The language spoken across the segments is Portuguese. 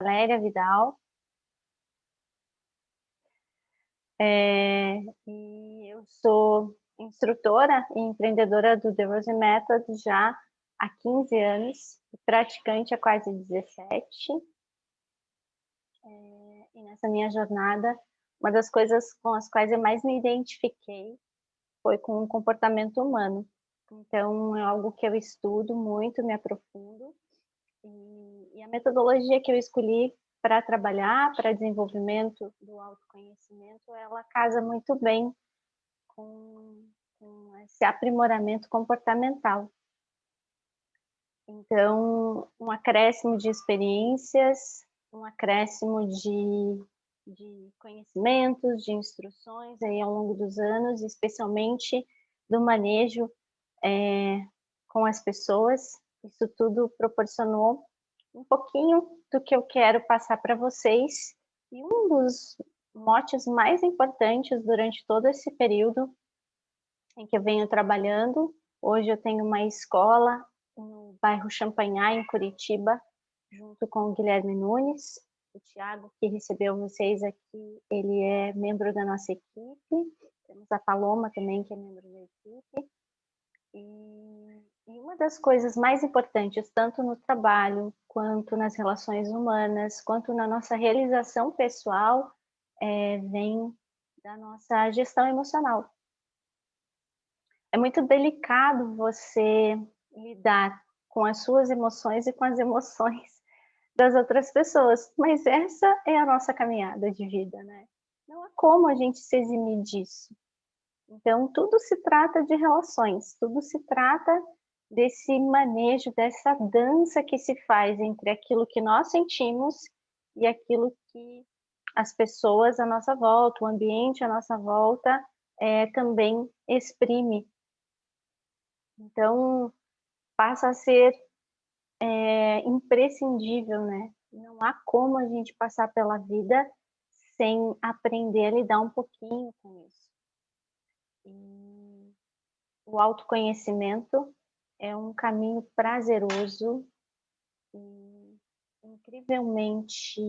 Valéria Vidal, e eu sou instrutora e empreendedora do The Rose Method já há 15 anos, praticante há quase 17. E nessa minha jornada, uma das coisas com as quais eu mais me identifiquei foi com o comportamento humano. Então, é algo que eu estudo muito, me aprofundo, e a metodologia que eu escolhi para trabalhar, para desenvolvimento do autoconhecimento, ela casa muito bem com esse aprimoramento comportamental. Então, um acréscimo de experiências, um acréscimo de conhecimentos, de instruções aí ao longo dos anos, especialmente do manejo com as pessoas. Isso tudo proporcionou um pouquinho do que eu quero passar para vocês. E um dos motes mais importantes durante todo esse período em que eu venho trabalhando, hoje eu tenho uma escola no bairro Champanhar, em Curitiba, junto com o Guilherme Nunes. O Thiago, que recebeu vocês aqui, ele é membro da nossa equipe. Temos a Paloma também, que é membro da equipe. E uma das coisas mais importantes, tanto no trabalho, quanto nas relações humanas, quanto na nossa realização pessoal, vem da nossa gestão emocional. É muito delicado você lidar com as suas emoções e com as emoções das outras pessoas, mas essa é a nossa caminhada de vida, né? Não há como a gente se eximir disso. Então, tudo se trata de relações, tudo se trata desse manejo, dessa dança que se faz entre aquilo que nós sentimos e aquilo que as pessoas à nossa volta, o ambiente à nossa volta, também exprime. Então, passa a ser imprescindível, né? Não há como a gente passar pela vida sem aprender a lidar um pouquinho com isso. E o autoconhecimento é um caminho prazeroso e incrivelmente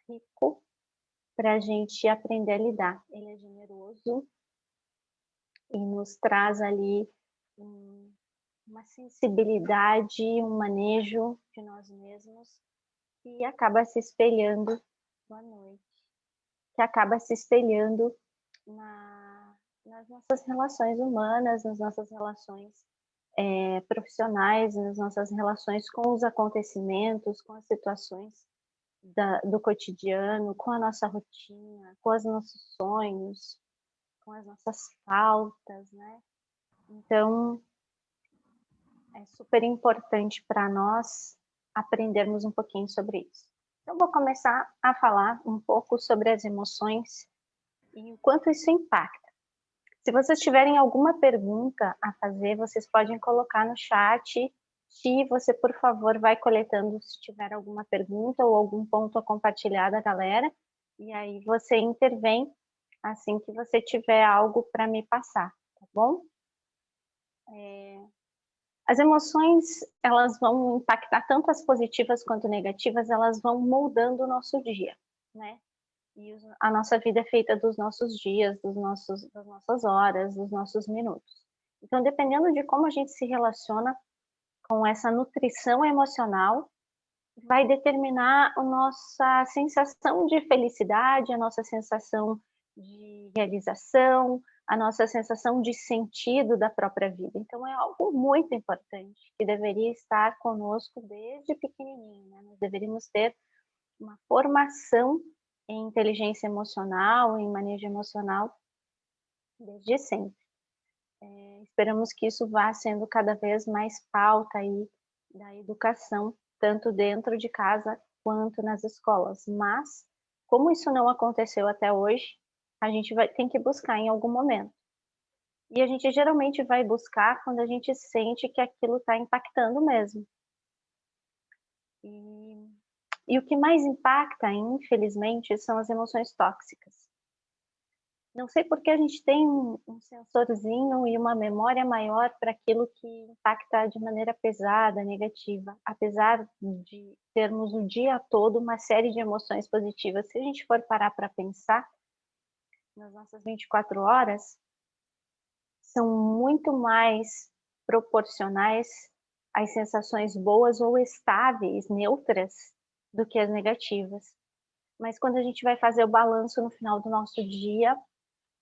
rico para a gente aprender a lidar. Ele é generoso e nos traz ali uma sensibilidade, um manejo de nós mesmos que acaba se espelhando boa noite, que acaba se espelhando nas nossas relações humanas, nas nossas relações profissionais, nas nossas relações com os acontecimentos, com as situações do cotidiano, com a nossa rotina, com os nossos sonhos, com as nossas faltas, né? Então, é super importante para nós aprendermos um pouquinho sobre isso. Então, vou começar a falar um pouco sobre as emoções e o quanto isso impacta. Se vocês tiverem alguma pergunta a fazer, vocês podem colocar no chat. Se você, por favor, vai coletando se tiver alguma pergunta ou algum ponto a compartilhar da galera, e aí você intervém assim que você tiver algo para me passar, tá bom? As emoções, elas vão impactar tanto as positivas quanto negativas, elas vão moldando o nosso dia, né? E a nossa vida é feita dos nossos dias, das nossas horas, dos nossos minutos. Então, dependendo de como a gente se relaciona com essa nutrição emocional, vai determinar a nossa sensação de felicidade, a nossa sensação de realização, a nossa sensação de sentido da própria vida. Então, é algo muito importante que deveria estar conosco desde pequenininho, né? Nós deveríamos ter uma formação em inteligência emocional, em manejo emocional, desde sempre. Esperamos que isso vá sendo cada vez mais pauta aí da educação, tanto dentro de casa quanto nas escolas. Mas, como isso não aconteceu até hoje, a gente tem que buscar em algum momento. E a gente geralmente vai buscar quando a gente sente que aquilo está impactando mesmo. E o que mais impacta, infelizmente, são as emoções tóxicas. Não sei por que a gente tem um sensorzinho e uma memória maior para aquilo que impacta de maneira pesada, negativa, apesar de termos o dia todo uma série de emoções positivas. Se a gente for parar para pensar, nas nossas 24 horas, são muito mais proporcionais às sensações boas ou estáveis, neutras, do que as negativas. Mas quando a gente vai fazer o balanço no final do nosso dia,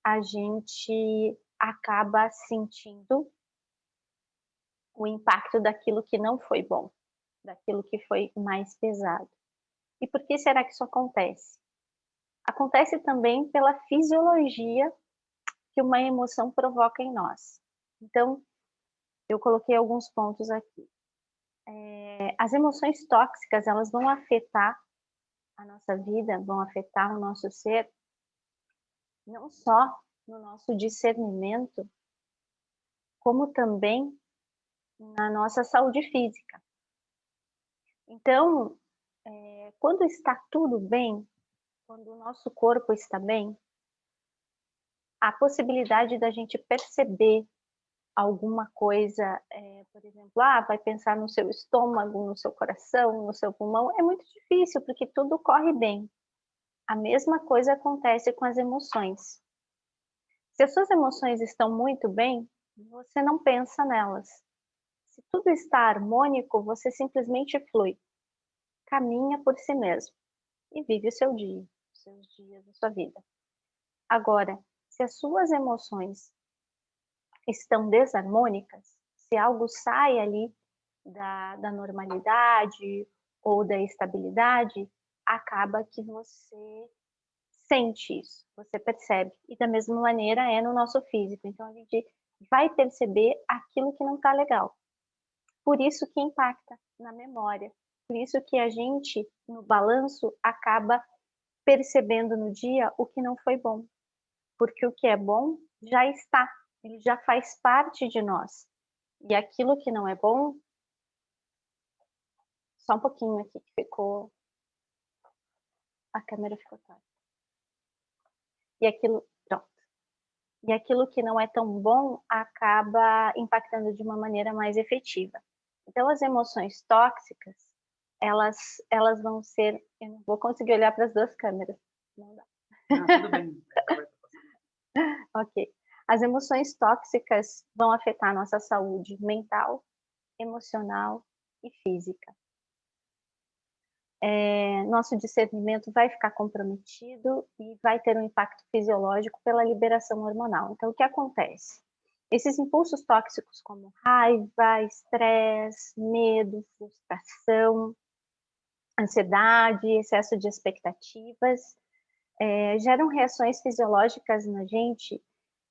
a gente acaba sentindo o impacto daquilo que não foi bom, daquilo que foi mais pesado. E por que será que isso acontece? Acontece também pela fisiologia que uma emoção provoca em nós. Então, eu coloquei alguns pontos aqui. As emoções tóxicas, elas vão afetar a nossa vida, vão afetar o nosso ser, não só no nosso discernimento, como também na nossa saúde física. Então, quando está tudo bem, quando o nosso corpo está bem, a possibilidade da gente perceber alguma coisa, por exemplo, vai pensar no seu estômago, no seu coração, no seu pulmão, é muito difícil, porque tudo corre bem. A mesma coisa acontece com as emoções. Se as suas emoções estão muito bem, você não pensa nelas. Se tudo está harmônico, você simplesmente flui, caminha por si mesmo e vive o seu dia, os seus dias, a sua vida. Agora, se as suas emoções estão desarmônicas, se algo sai ali da normalidade ou da estabilidade, acaba que você sente isso, você percebe. E da mesma maneira é no nosso físico. Então a gente vai perceber aquilo que não está legal. Por isso que impacta na memória. Por isso que a gente, no balanço, acaba percebendo no dia o que não foi bom. Porque o que é bom já está, ele já faz parte de nós. E aquilo que não é bom, só um pouquinho aqui que ficou, a câmera ficou torta. E aquilo, pronto. E aquilo que não é tão bom acaba impactando de uma maneira mais efetiva. Então as emoções tóxicas, elas vão ser, eu não vou conseguir olhar para as 2 câmeras, não dá. Não, tudo bem. Ok. As emoções tóxicas vão afetar nossa saúde mental, emocional e física. Nosso discernimento vai ficar comprometido e vai ter um impacto fisiológico pela liberação hormonal. Então, o que acontece? Esses impulsos tóxicos como raiva, estresse, medo, frustração, ansiedade, excesso de expectativas, geram reações fisiológicas na gente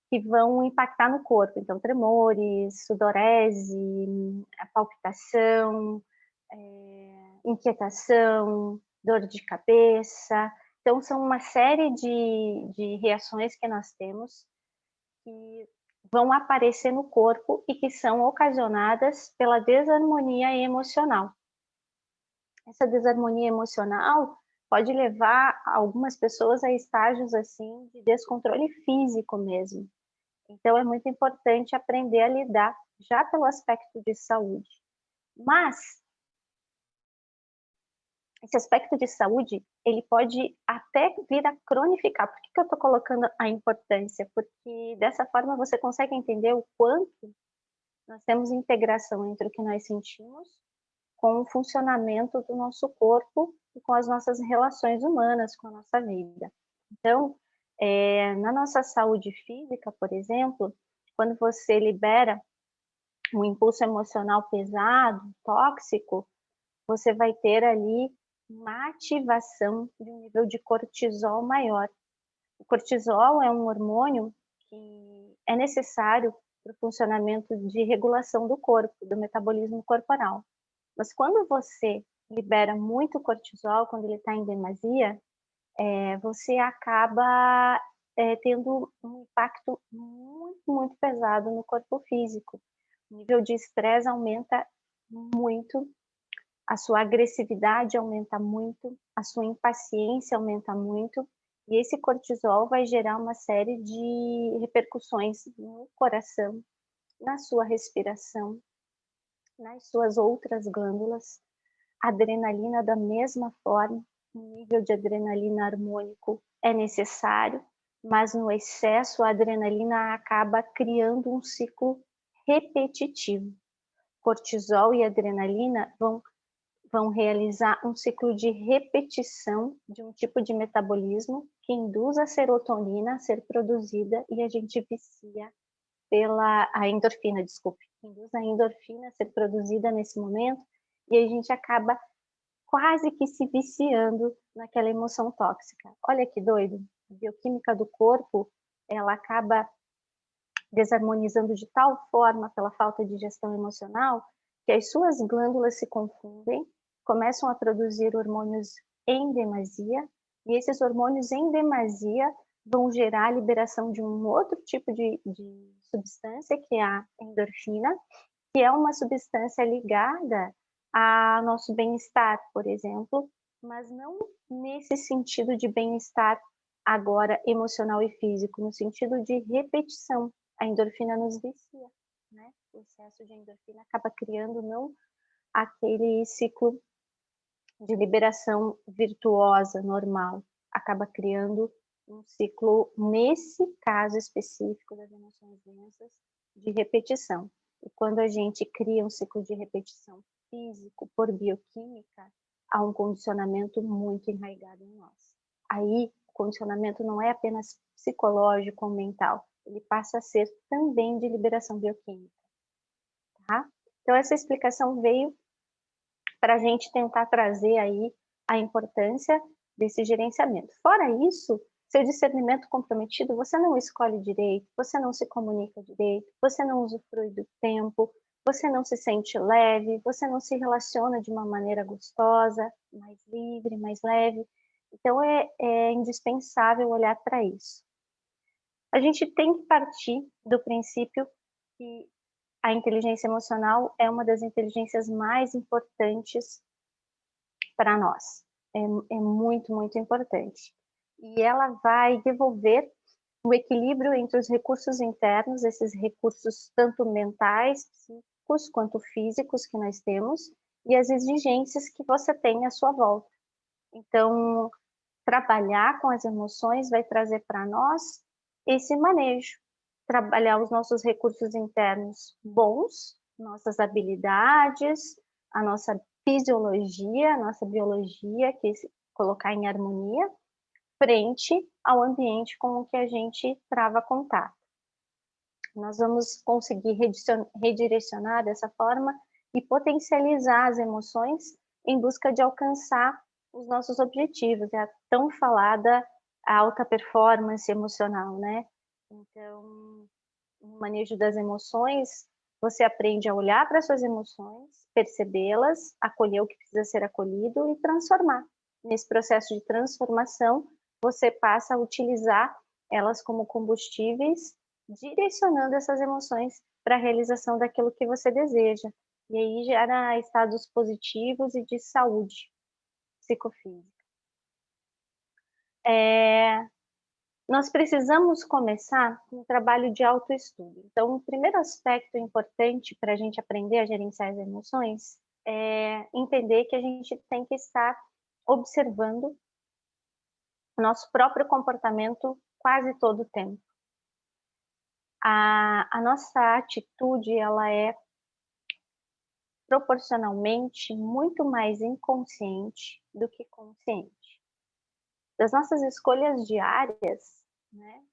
que vão impactar no corpo. Então, tremores, sudorese, a palpitação, inquietação, dor de cabeça. Então, são uma série de reações que nós temos que vão aparecer no corpo e que são ocasionadas pela desarmonia emocional. Essa desarmonia emocional pode levar algumas pessoas a estágios assim de descontrole físico mesmo. Então é muito importante aprender a lidar já pelo aspecto de saúde. Mas esse aspecto de saúde, ele pode até vir a cronificar. Por que eu estou colocando a importância? Porque dessa forma você consegue entender o quanto nós temos integração entre o que nós sentimos com o funcionamento do nosso corpo e com as nossas relações humanas, com a nossa vida. Então, na nossa saúde física, por exemplo, quando você libera um impulso emocional pesado, tóxico, você vai ter ali uma ativação de um nível de cortisol maior. O cortisol é um hormônio que é necessário para o funcionamento de regulação do corpo, do metabolismo corporal. Mas quando você libera muito cortisol, quando ele está em demasia, você acaba tendo um impacto muito, muito pesado no corpo físico. O nível de estresse aumenta muito, a sua agressividade aumenta muito, a sua impaciência aumenta muito, E esse cortisol vai gerar uma série de repercussões no coração, na sua respiração, nas suas outras glândulas. A adrenalina da mesma forma, um nível de adrenalina harmônico é necessário, mas no excesso a adrenalina acaba criando um ciclo repetitivo. Cortisol e adrenalina vão realizar um ciclo de repetição de um tipo de metabolismo que induz a serotonina a ser produzida e a gente vicia a endorfina, desculpe, induz a endorfina a ser produzida nesse momento e a gente acaba quase que se viciando naquela emoção tóxica. Olha que doido, a bioquímica do corpo, ela acaba desarmonizando de tal forma pela falta de gestão emocional que as suas glândulas se confundem, começam a produzir hormônios em demasia, e esses hormônios em demasia vão gerar a liberação de um outro tipo de substância, que é a endorfina, que é uma substância ligada ao nosso bem-estar, por exemplo, mas não nesse sentido de bem-estar agora emocional e físico, no sentido de repetição. A endorfina nos vicia, né? O excesso de endorfina acaba criando não aquele ciclo de liberação virtuosa, normal, acaba criando um ciclo, nesse caso específico das emoções densas, de repetição. E quando a gente cria um ciclo de repetição físico por bioquímica, há um condicionamento muito enraizado em nós. Aí, o condicionamento não é apenas psicológico ou mental, ele passa a ser também de liberação bioquímica, tá? Então, essa explicação veio para a gente tentar trazer aí a importância desse gerenciamento. Fora isso, seu discernimento comprometido, você não escolhe direito, você não se comunica direito, você não usufrui do tempo, você não se sente leve, você não se relaciona de uma maneira gostosa, mais livre, mais leve. Então, é indispensável olhar para isso. A gente tem que partir do princípio que a inteligência emocional é uma das inteligências mais importantes para nós. É muito, muito importante. E ela vai devolver o equilíbrio entre os recursos internos, esses recursos tanto mentais, psíquicos, quanto físicos que nós temos, e as exigências que você tem à sua volta. Então, trabalhar com as emoções vai trazer para nós esse manejo, trabalhar os nossos recursos internos bons, nossas habilidades, a nossa fisiologia, a nossa biologia, que colocar em harmonia, frente ao ambiente com o que a gente trava contato. Nós vamos conseguir redirecionar dessa forma e potencializar as emoções em busca de alcançar os nossos objetivos, é a tão falada alta performance emocional, né? Então, no manejo das emoções, você aprende a olhar para suas emoções, percebê-las, acolher o que precisa ser acolhido e transformar. Nesse processo de transformação, você passa a utilizar elas como combustíveis, direcionando essas emoções para a realização daquilo que você deseja. E aí gera estados positivos e de saúde psicofísica. Nós precisamos começar com um trabalho de autoestudo. Então, o primeiro aspecto importante para a gente aprender a gerenciar as emoções é entender que a gente tem que estar observando o nosso próprio comportamento quase todo o tempo. A nossa atitude, ela é proporcionalmente muito mais inconsciente do que consciente. Das nossas escolhas diárias, né,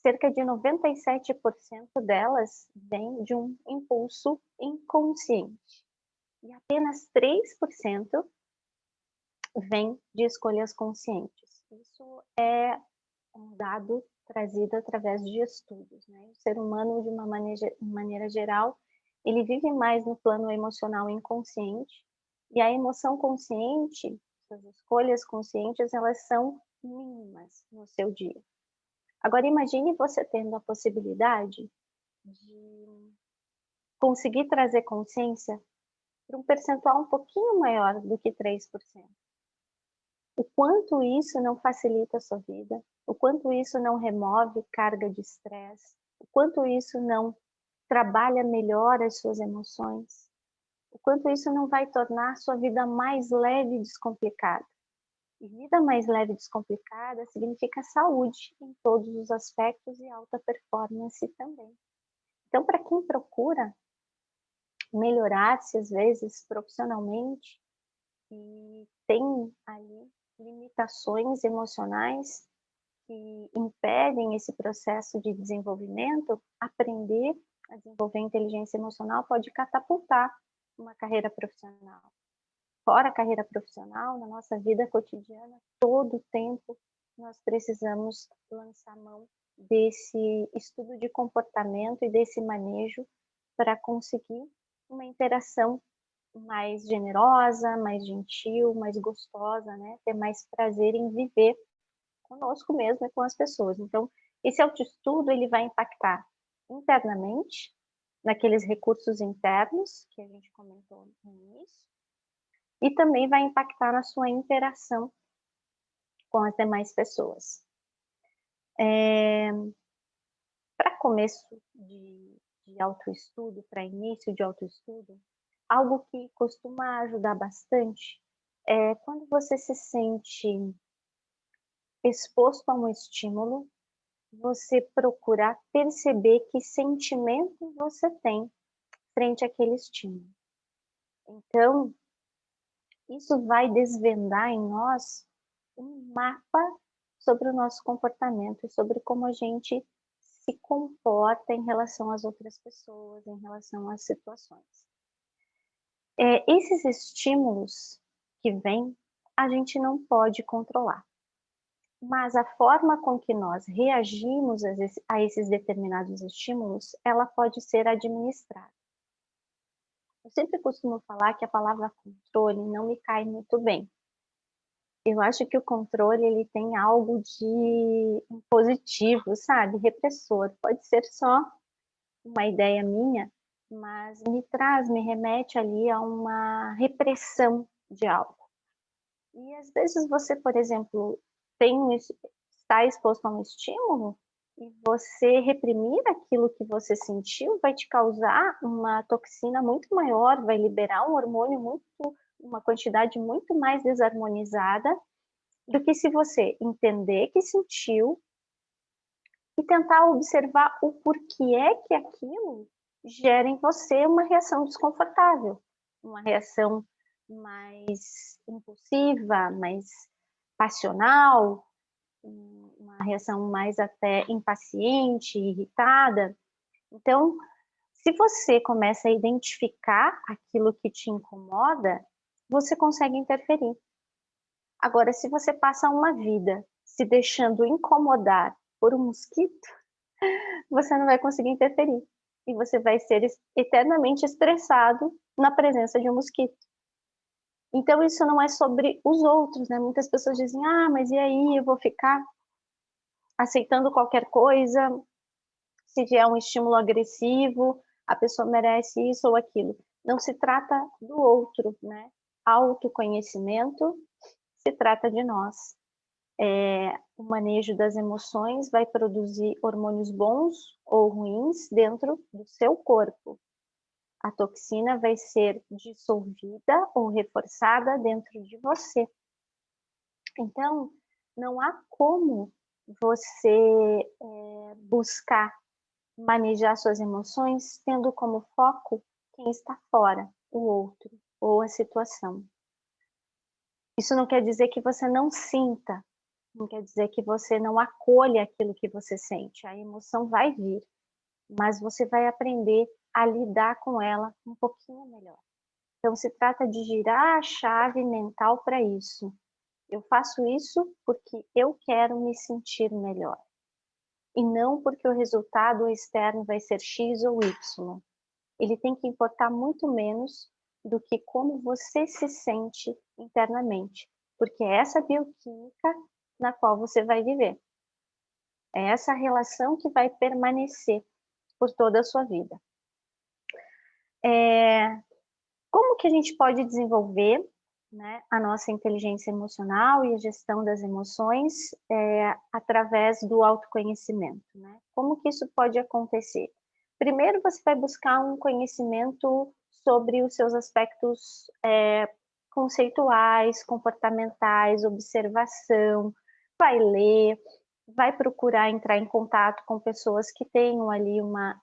cerca de 97% delas vem de um impulso inconsciente e apenas 3% vem de escolhas conscientes. Isso é um dado trazido através de estudos, né? O ser humano, de uma maneira geral, ele vive mais no plano emocional inconsciente, e a emoção consciente, as escolhas conscientes, elas são mínimas no seu dia. Agora imagine você tendo a possibilidade de conseguir trazer consciência para um percentual um pouquinho maior do que 3%. o quanto isso não facilita a sua vida, o quanto isso não remove carga de estresse, o quanto isso não trabalha melhor as suas emoções, o quanto isso não vai tornar a sua vida mais leve e descomplicada. E vida mais leve e descomplicada significa saúde em todos os aspectos e alta performance também. Então, para quem procura melhorar-se, às vezes, profissionalmente, e tem ali limitações emocionais que impedem esse processo de desenvolvimento, aprender a desenvolver inteligência emocional pode catapultar uma carreira profissional. Fora a carreira profissional, na nossa vida cotidiana, todo o tempo nós precisamos lançar mão desse estudo de comportamento e desse manejo para conseguir uma interação mais generosa, mais gentil, mais gostosa, né? Ter mais prazer em viver conosco mesmo e com as pessoas. Então, esse autoestudo ele vai impactar internamente, naqueles recursos internos que a gente comentou no início, e também vai impactar na sua interação com as demais pessoas. Para começo de autoestudo, para início de autoestudo, algo que costuma ajudar bastante é quando você se sente exposto a um estímulo, você procurar perceber que sentimento você tem frente àquele estímulo. Então, isso vai desvendar em nós um mapa sobre o nosso comportamento e sobre como a gente se comporta em relação às outras pessoas, em relação às situações. Esses estímulos que vêm, a gente não pode controlar. Mas a forma com que nós reagimos a esses determinados estímulos, ela pode ser administrada. Eu sempre costumo falar que a palavra controle não me cai muito bem. Eu acho que o controle ele tem algo de impositivo, sabe? Repressor. Pode ser só uma ideia minha, mas me remete ali a uma repressão de algo. E às vezes você, por exemplo, está exposto a um estímulo e você reprimir aquilo que você sentiu vai te causar uma toxina muito maior, vai liberar um hormônio uma quantidade muito mais desarmonizada do que se você entender que sentiu e tentar observar o porquê é que aquilo gera em você uma reação desconfortável, uma reação mais impulsiva, mais passional, uma reação mais até impaciente, irritada. Então, se você começa a identificar aquilo que te incomoda, você consegue interferir. Agora, se você passa uma vida se deixando incomodar por um mosquito, você não vai conseguir interferir. E você vai ser eternamente estressado na presença de um mosquito. Então, isso não é sobre os outros, né? Muitas pessoas dizem, mas e aí, eu vou ficar aceitando qualquer coisa, se vier um estímulo agressivo, a pessoa merece isso ou aquilo. Não se trata do outro, né? Autoconhecimento se trata de nós. O manejo das emoções vai produzir hormônios bons ou ruins dentro do seu corpo. A toxina vai ser dissolvida ou reforçada dentro de você. Então, não há como você buscar manejar suas emoções tendo como foco quem está fora, o outro ou a situação. Isso não quer dizer que você não sinta, não quer dizer que você não acolha aquilo que você sente. A emoção vai vir, mas você vai aprender a lidar com ela um pouquinho melhor. Então, se trata de girar a chave mental para isso. Eu faço isso porque eu quero me sentir melhor. E não porque o resultado externo vai ser X ou Y. Ele tem que importar muito menos do que como você se sente internamente. Porque é essa bioquímica na qual você vai viver. É essa relação que vai permanecer por toda a sua vida. Como que a gente pode desenvolver né, a nossa inteligência emocional e a gestão das emoções através do autoconhecimento, né? Como que isso pode acontecer? Primeiro você vai buscar um conhecimento sobre os seus aspectos conceituais, comportamentais, observação, vai ler, vai procurar entrar em contato com pessoas que tenham ali uma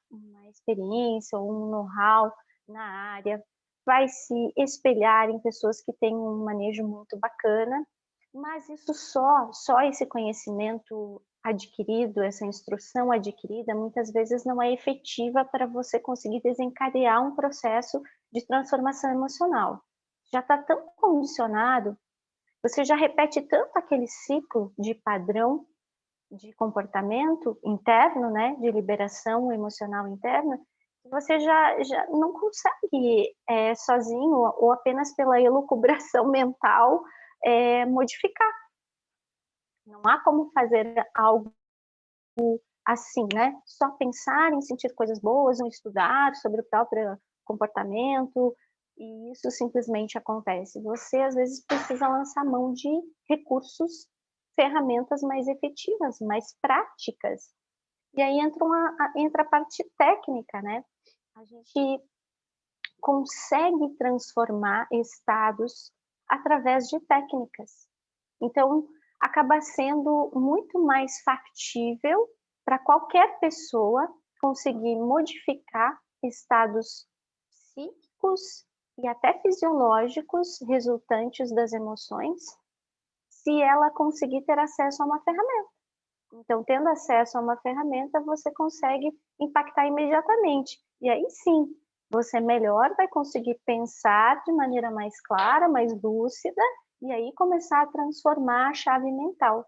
experiência ou um know-how na área, vai se espelhar em pessoas que têm um manejo muito bacana, mas isso só esse conhecimento adquirido, essa instrução adquirida, muitas vezes não é efetiva para você conseguir desencadear um processo de transformação emocional. Já está tão condicionado, você já repete tanto aquele ciclo de padrão de comportamento interno, né, de liberação emocional interna, que você já não consegue sozinho ou apenas pela elucubração mental modificar. Não há como fazer algo assim, né? Só pensar em sentir coisas boas, ou estudar sobre o próprio comportamento, e isso simplesmente acontece. Você, às vezes, precisa lançar mão de recursos, ferramentas mais efetivas, mais práticas. E aí entra a parte técnica, né? A gente consegue transformar estados através de técnicas. Então, acaba sendo muito mais factível para qualquer pessoa conseguir modificar estados psíquicos e até fisiológicos resultantes das emoções, se ela conseguir ter acesso a uma ferramenta. Então, tendo acesso a uma ferramenta, você consegue impactar imediatamente. E aí sim, você melhor vai conseguir pensar de maneira mais clara, mais lúcida, e aí começar a transformar a chave mental.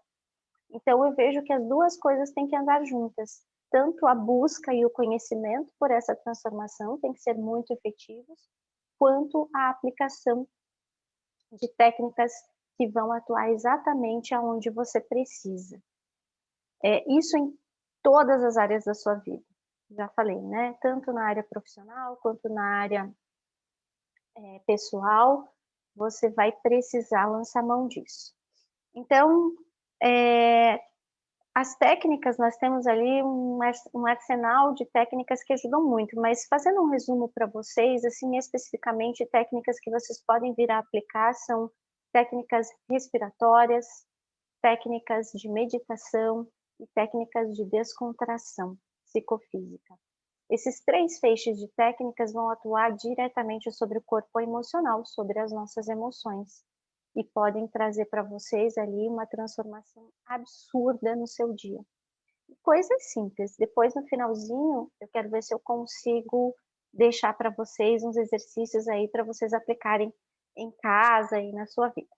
Então, eu vejo que as duas coisas têm que andar juntas. Tanto a busca e o conhecimento por essa transformação tem que ser muito efetivos, quanto a aplicação de técnicas que vão atuar exatamente aonde você precisa. Isso em todas as áreas da sua vida. Já falei, né? Tanto na área profissional quanto na área pessoal, você vai precisar lançar mão disso. Então, as técnicas, nós temos ali um arsenal de técnicas que ajudam muito, mas fazendo um resumo para vocês, assim, especificamente, técnicas que vocês podem vir a aplicar são técnicas respiratórias, técnicas de meditação e técnicas de descontração psicofísica. Esses 3 feixes de técnicas vão atuar diretamente sobre o corpo emocional, sobre as nossas emoções, e podem trazer para vocês ali uma transformação absurda no seu dia. Coisas simples. Depois, no finalzinho, eu quero ver se eu consigo deixar para vocês uns exercícios aí para vocês aplicarem em casa e na sua vida.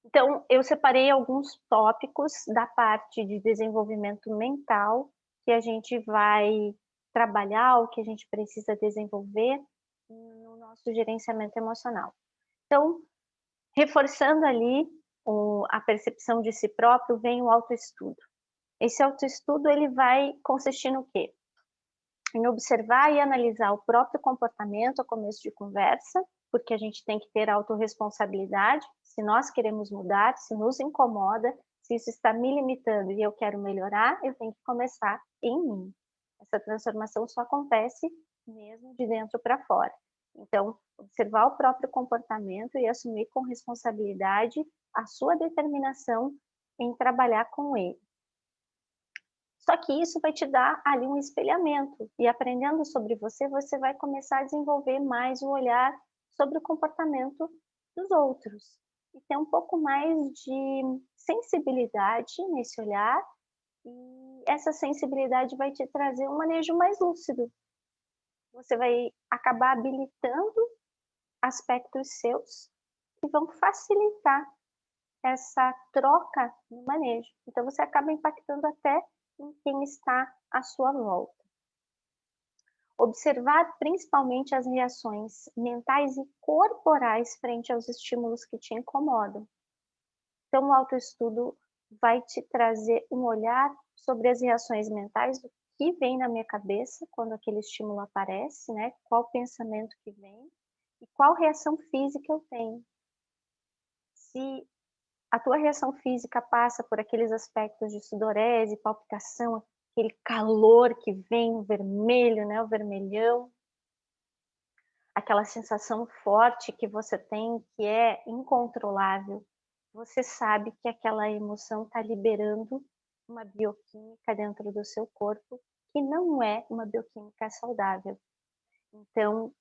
Então, eu separei alguns tópicos da parte de desenvolvimento mental que a gente vai trabalhar, o que a gente precisa desenvolver no nosso gerenciamento emocional. Então, reforçando ali a percepção de si próprio, vem o autoestudo. Esse autoestudo ele vai consistir no quê? Em observar e analisar o próprio comportamento a começo de conversa, porque a gente tem que ter autorresponsabilidade. Se nós queremos mudar, se nos incomoda, se isso está me limitando e eu quero melhorar, eu tenho que começar em mim. Essa transformação só acontece mesmo de dentro para fora. Então, observar o próprio comportamento e assumir com responsabilidade a sua determinação em trabalhar com ele. Só que isso vai te dar ali um espelhamento, e aprendendo sobre você, você vai começar a desenvolver mais o olhar sobre o comportamento dos outros, e ter um pouco mais de sensibilidade nesse olhar, e essa sensibilidade vai te trazer um manejo mais lúcido. Você vai acabar habilitando aspectos seus que vão facilitar essa troca no manejo. Então você acaba impactando até em quem está à sua volta. Observar principalmente as reações mentais e corporais frente aos estímulos que te incomodam. Então o autoestudo vai te trazer um olhar sobre as reações mentais, o que vem na minha cabeça quando aquele estímulo aparece, né? Qual pensamento que vem, e qual reação física eu tenho. Se a tua reação física passa por aqueles aspectos de sudorese, palpitação, aquele calor que vem, o vermelho, né, o vermelhão, aquela sensação forte que você tem, que é incontrolável, você sabe que aquela emoção está liberando uma bioquímica dentro do seu corpo, que não é uma bioquímica saudável. Então,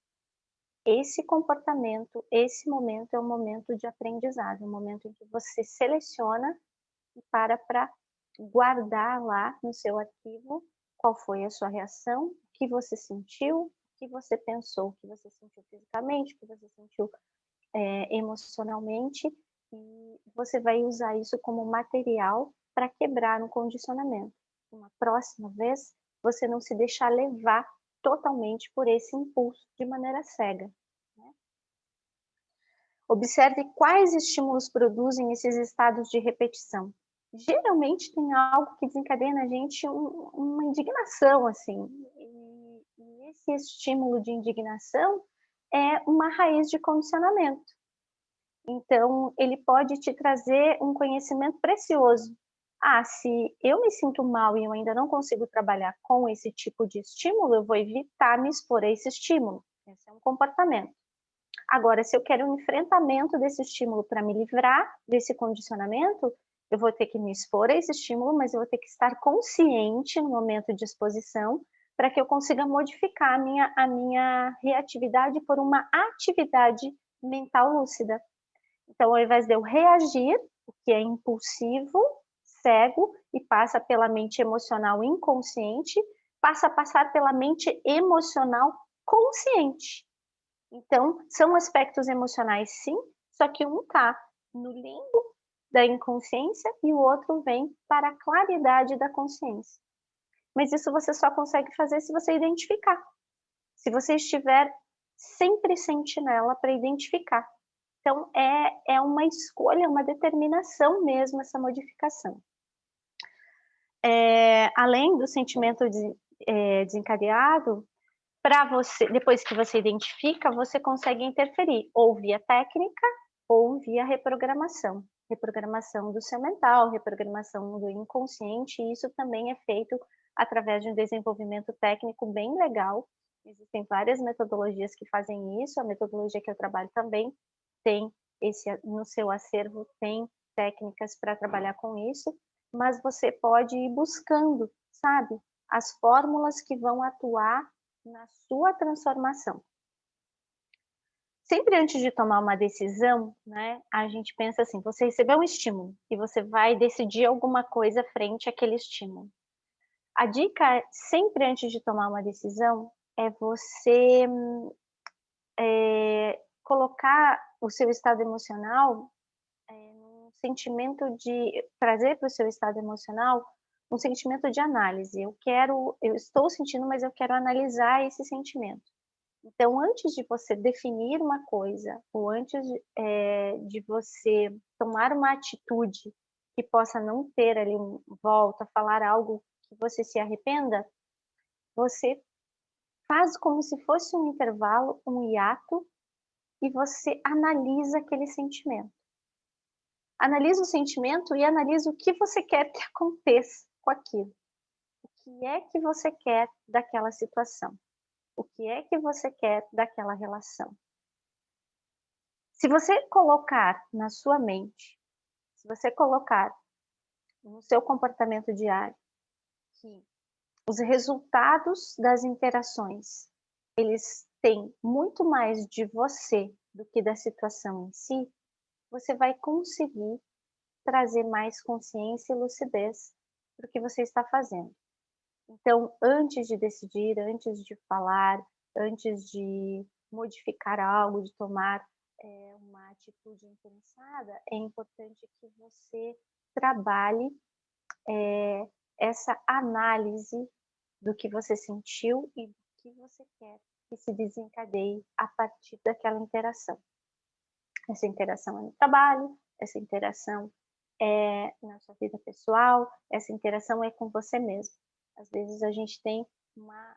esse comportamento, esse momento é um momento de aprendizado, um momento em que você seleciona e para guardar lá no seu arquivo qual foi a sua reação, o que você sentiu, o que você pensou, o que você sentiu fisicamente, o que você sentiu emocionalmente, e você vai usar isso como material para quebrar um condicionamento. Uma próxima vez, você não se deixar levar totalmente por esse impulso de maneira cega. Né? Observe quais estímulos produzem esses estados de repetição. Geralmente tem algo que desencadeia na gente uma indignação, assim, e esse estímulo de indignação é uma raiz de condicionamento. Então, ele pode te trazer um conhecimento precioso. Ah, se eu me sinto mal e eu ainda não consigo trabalhar com esse tipo de estímulo, eu vou evitar me expor a esse estímulo. Esse é um comportamento. Agora, se eu quero um enfrentamento desse estímulo para me livrar desse condicionamento, eu vou ter que me expor a esse estímulo, mas eu vou ter que estar consciente no momento de exposição para que eu consiga modificar a minha reatividade por uma atividade mental lúcida. Então, ao invés de eu reagir, o que é impulsivo, cego e passa pela mente emocional inconsciente, passa a passar pela mente emocional consciente. Então, são aspectos emocionais, sim, só que um está no limbo da inconsciência e o outro vem para a claridade da consciência. Mas isso você só consegue fazer se você identificar. Se você estiver sempre sentinela para identificar. Então, é uma escolha, uma determinação mesmo essa modificação. Além do sentimento desencadeado, para você, depois que você identifica, você consegue interferir ou via técnica ou via reprogramação. Reprogramação do seu mental, reprogramação do inconsciente, e isso também é feito através de um desenvolvimento técnico bem legal. Existem várias metodologias que fazem isso, a metodologia que eu trabalho também tem no seu acervo, tem técnicas para trabalhar com isso, mas você pode ir buscando, sabe, as fórmulas que vão atuar na sua transformação. Sempre antes de tomar uma decisão, né, a gente pensa assim, você recebeu um estímulo e você vai decidir alguma coisa frente àquele estímulo. A dica, sempre antes de tomar uma decisão, é você colocar o seu estado emocional num sentimento de trazer para o seu estado emocional um sentimento de análise. Eu estou sentindo, mas eu quero analisar esse sentimento. Então, antes de você definir uma coisa, ou antes de você tomar uma atitude que possa não ter ali volta, falar algo que você se arrependa, você faz como se fosse um intervalo, um hiato, e você analisa aquele sentimento. Analisa o sentimento e analisa o que você quer que aconteça com aquilo. O que é que você quer daquela situação? O que é que você quer daquela relação? Se você colocar na sua mente, se você colocar no seu comportamento diário que os resultados das interações, eles têm muito mais de você do que da situação em si, você vai conseguir trazer mais consciência e lucidez para o que você está fazendo. Então, antes de decidir, antes de falar, antes de modificar algo, de tomar uma atitude impensada, é importante que você trabalhe essa análise do que você sentiu e do que você quer que se desencadeie a partir daquela interação. Essa interação é no trabalho, essa interação é na sua vida pessoal, essa interação é com você mesmo. Às vezes a gente tem uma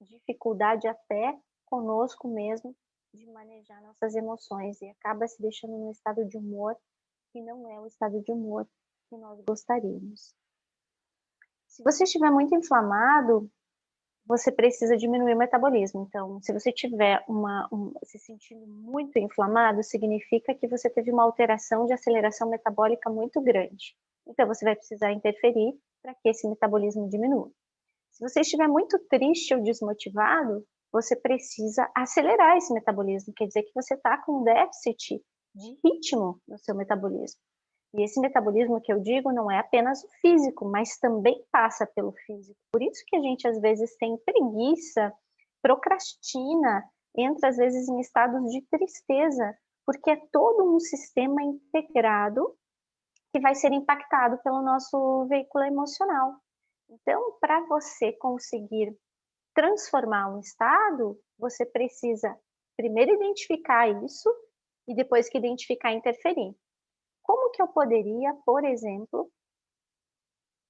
dificuldade até conosco mesmo de manejar nossas emoções e acaba se deixando num estado de humor que não é o estado de humor que nós gostaríamos. Se você estiver muito inflamado, você precisa diminuir o metabolismo. Então, se você tiver se sentindo muito inflamado, significa que você teve uma alteração de aceleração metabólica muito grande. Então, você vai precisar interferir para que esse metabolismo diminua. Se você estiver muito triste ou desmotivado, você precisa acelerar esse metabolismo. Quer dizer que você está com um déficit de ritmo no seu metabolismo. E esse metabolismo que eu digo não é apenas o físico, mas também passa pelo físico. Por isso que a gente às vezes tem preguiça, procrastina, entra às vezes em estados de tristeza, porque é todo um sistema integrado que vai ser impactado pelo nosso veículo emocional. Então, para você conseguir transformar um estado, você precisa primeiro identificar isso e depois que identificar, interferir. Como que eu poderia, por exemplo,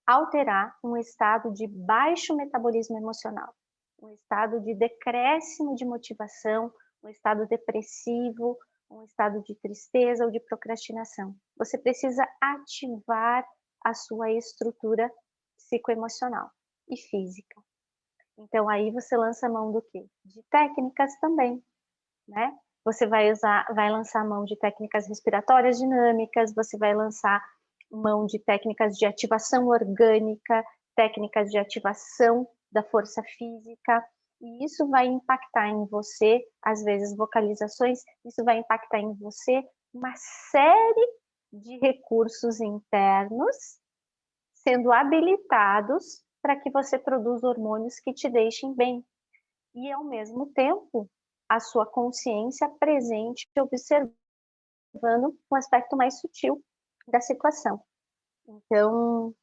alterar um estado de baixo metabolismo emocional, um estado de decréscimo de motivação, um estado depressivo, um estado de tristeza ou de procrastinação? Você precisa ativar a sua estrutura psicoemocional e física. Então aí você lança a mão do quê? De técnicas também, né? Você vai lançar mão de técnicas respiratórias dinâmicas, você vai lançar mão de técnicas de ativação orgânica, técnicas de ativação da força física, e isso vai impactar em você, às vezes vocalizações, isso vai impactar em você uma série de recursos internos sendo habilitados para que você produza hormônios que te deixem bem. E, ao mesmo tempo, a sua consciência presente, observando um aspecto mais sutil da situação. Então,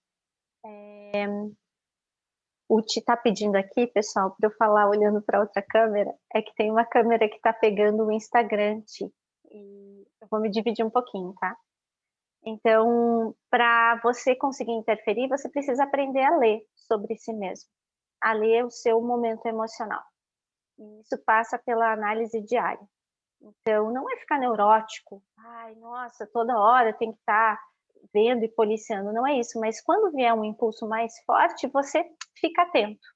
o Ti está pedindo aqui, pessoal, para eu falar olhando para outra câmera, é que tem uma câmera que está pegando o Instagram, Ti, e eu vou me dividir um pouquinho, tá? Então, para você conseguir interferir, você precisa aprender a ler sobre si mesmo, a ler o seu momento emocional. E isso passa pela análise diária. Então, não é ficar neurótico, ai, nossa, toda hora tem que estar vendo e policiando, não é isso, mas quando vier um impulso mais forte, você fica atento.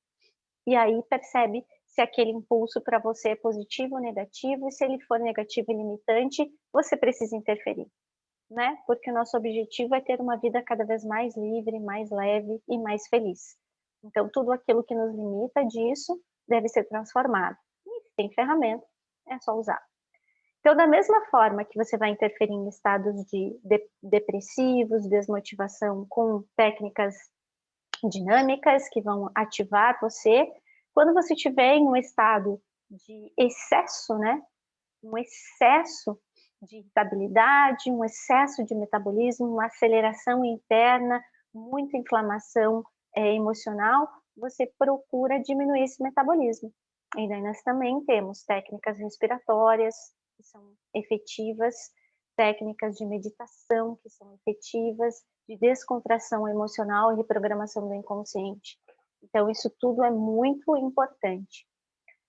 E aí percebe se aquele impulso para você é positivo ou negativo, e se ele for negativo e limitante, você precisa interferir, né? Porque o nosso objetivo é ter uma vida cada vez mais livre, mais leve e mais feliz. Então, tudo aquilo que nos limita disso deve ser transformado. E tem ferramenta, é só usar. Então, da mesma forma que você vai interferir em estados de depressivos, desmotivação com técnicas dinâmicas que vão ativar você, quando você estiver em um estado de excesso, né? Um excesso de irritabilidade, um excesso de metabolismo, uma aceleração interna, muita inflamação emocional, você procura diminuir esse metabolismo. E daí nós também temos técnicas respiratórias, que são efetivas, técnicas de meditação, que são efetivas, de descontração emocional e reprogramação do inconsciente. Então, isso tudo é muito importante.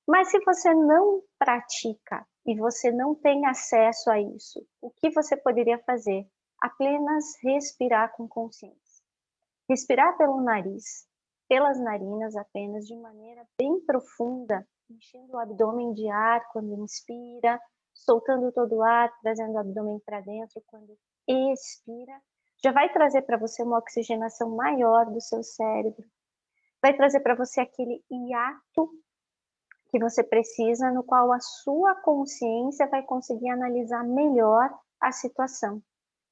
Mas se você não pratica e você não tem acesso a isso, o que você poderia fazer? Apenas respirar com consciência. Respirar pelo nariz, pelas narinas apenas, de maneira bem profunda, enchendo o abdômen de ar quando inspira, soltando todo o ar, trazendo o abdômen para dentro quando expira. Já vai trazer para você uma oxigenação maior do seu cérebro. Vai trazer para você aquele hiato que você precisa, no qual a sua consciência vai conseguir analisar melhor a situação.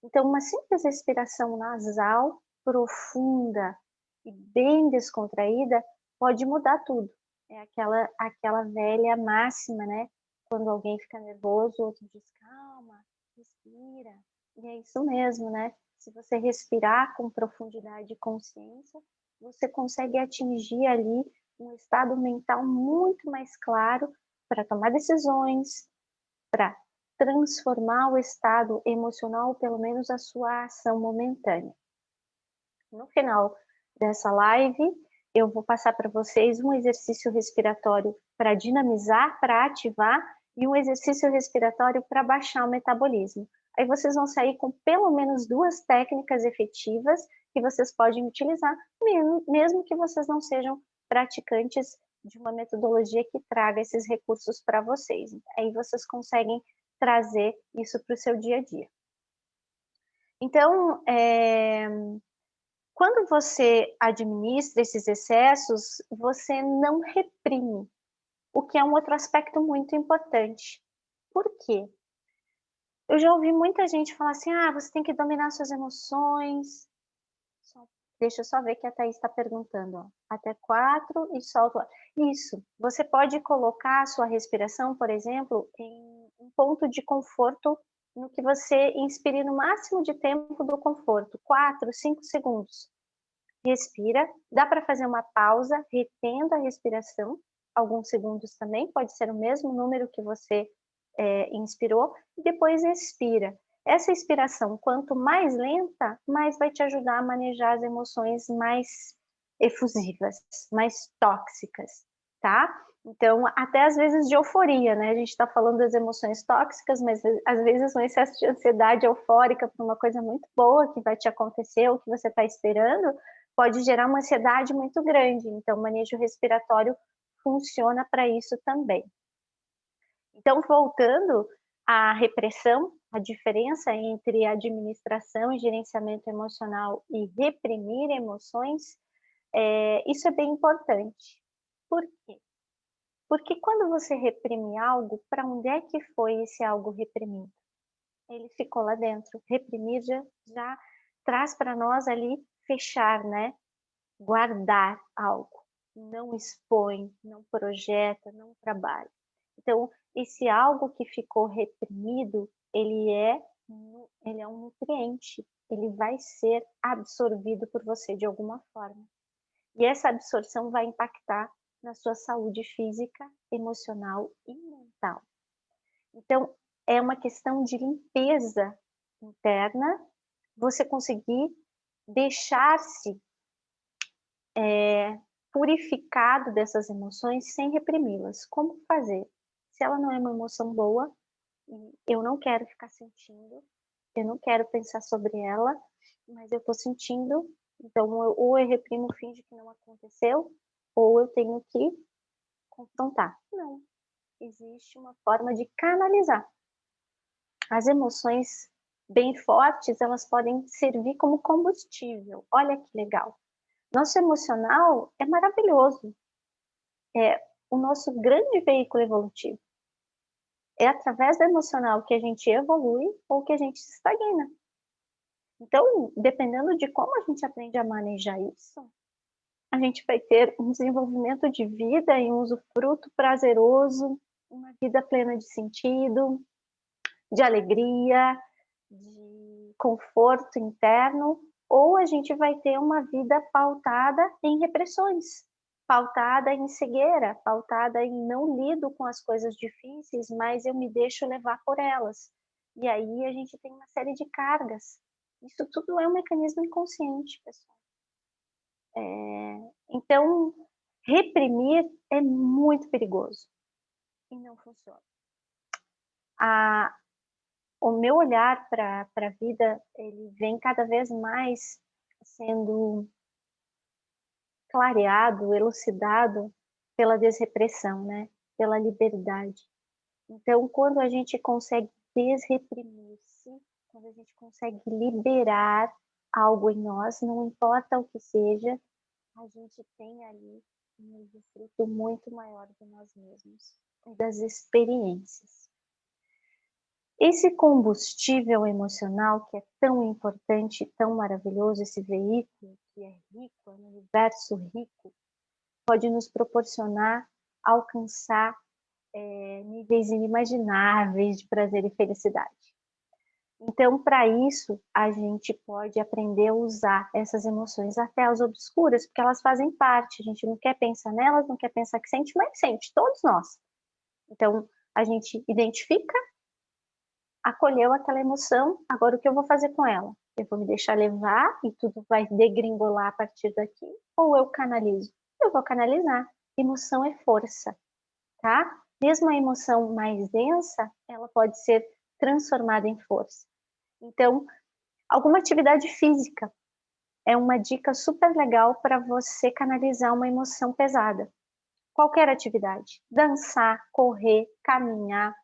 Então, uma simples respiração nasal profunda e bem descontraída pode mudar tudo. É aquela velha máxima, né? Quando alguém fica nervoso, o outro diz, calma, respira. E é isso mesmo, né? Se você respirar com profundidade e consciência, você consegue atingir ali um estado mental muito mais claro para tomar decisões, para transformar o estado emocional, ou pelo menos a sua ação momentânea. No final dessa live, eu vou passar para vocês um exercício respiratório para dinamizar, para ativar, e um exercício respiratório para baixar o metabolismo. Aí vocês vão sair com pelo menos 2 técnicas efetivas que vocês podem utilizar, mesmo que vocês não sejam praticantes de uma metodologia que traga esses recursos para vocês. Aí vocês conseguem trazer isso para o seu dia a dia. Então, quando você administra esses excessos, você não reprime, o que é um outro aspecto muito importante. Por quê? Eu já ouvi muita gente falar assim: "Ah, você tem que dominar suas emoções". Deixa eu só ver que a Thaís está perguntando, ó. Até 4 e solta o ar. Isso, você pode colocar a sua respiração, por exemplo, em um ponto de conforto no que você inspire no máximo de tempo do conforto, 4, 5 segundos. Respira, dá para fazer uma pausa, retendo a respiração, alguns segundos também, pode ser o mesmo número que você inspirou, e depois expira. Essa expiração, quanto mais lenta, mais vai te ajudar a manejar as emoções mais efusivas, mais tóxicas, tá? Então, até às vezes de euforia, né? A gente está falando das emoções tóxicas, mas às vezes um excesso de ansiedade eufórica por uma coisa muito boa que vai te acontecer ou que você está esperando, pode gerar uma ansiedade muito grande. Então, o manejo respiratório funciona para isso também. Então, voltando à repressão, a diferença entre administração e gerenciamento emocional e reprimir emoções, isso é bem importante. Por quê? Porque quando você reprime algo, para onde é que foi esse algo reprimido? Ele ficou lá dentro. Reprimir já traz para nós ali fechar, né? Guardar algo. Não expõe, não projeta, não trabalha. Então, esse algo que ficou reprimido, ele é um nutriente, ele vai ser absorvido por você de alguma forma. E essa absorção vai impactar na sua saúde física, emocional e mental. Então, é uma questão de limpeza interna, você conseguir deixar-se purificado dessas emoções sem reprimi-las. Como fazer? Se ela não é uma emoção boa, eu não quero ficar sentindo, eu não quero pensar sobre ela, mas eu estou sentindo, então ou eu reprimo, finge que não aconteceu, ou eu tenho que confrontar. Não, existe uma forma de canalizar. As emoções bem fortes, elas podem servir como combustível. Olha que legal. Nosso emocional é maravilhoso. É o nosso grande veículo evolutivo. É através do emocional que a gente evolui ou que a gente se estagna. Então, dependendo de como a gente aprende a manejar isso, a gente vai ter um desenvolvimento de vida e um usufruto prazeroso, uma vida plena de sentido, de alegria, de conforto interno, ou a gente vai ter uma vida pautada em repressões, pautada em cegueira, pautada em não lido com as coisas difíceis, mas eu me deixo levar por elas. E aí a gente tem uma série de cargas. Isso tudo é um mecanismo inconsciente, pessoal. Então, reprimir é muito perigoso e não funciona. O meu olhar para a vida, ele vem cada vez mais sendo clareado, elucidado pela desrepressão, né? Pela liberdade. Então, quando a gente consegue desreprimir-se, quando a gente consegue liberar algo em nós, não importa o que seja, a gente tem ali um usufruto muito maior de nós mesmos e das experiências. Esse combustível emocional que é tão importante, tão maravilhoso, esse veículo que é rico, é um universo rico, pode nos proporcionar alcançar níveis inimagináveis de prazer e felicidade. Então, para isso, a gente pode aprender a usar essas emoções até as obscuras, porque elas fazem parte, a gente não quer pensar nelas, não quer pensar que sente, mas sente, todos nós. Então, a gente identifica, acolheu aquela emoção, agora o que eu vou fazer com ela? Eu vou me deixar levar e tudo vai degringolar a partir daqui? Ou eu canalizo? Eu vou canalizar. Emoção é força, tá? mesmo a emoção mais densa, ela pode ser transformada em força. Então, alguma atividade física é uma dica super legal para você canalizar uma emoção pesada. Qualquer atividade, dançar, correr, caminhar.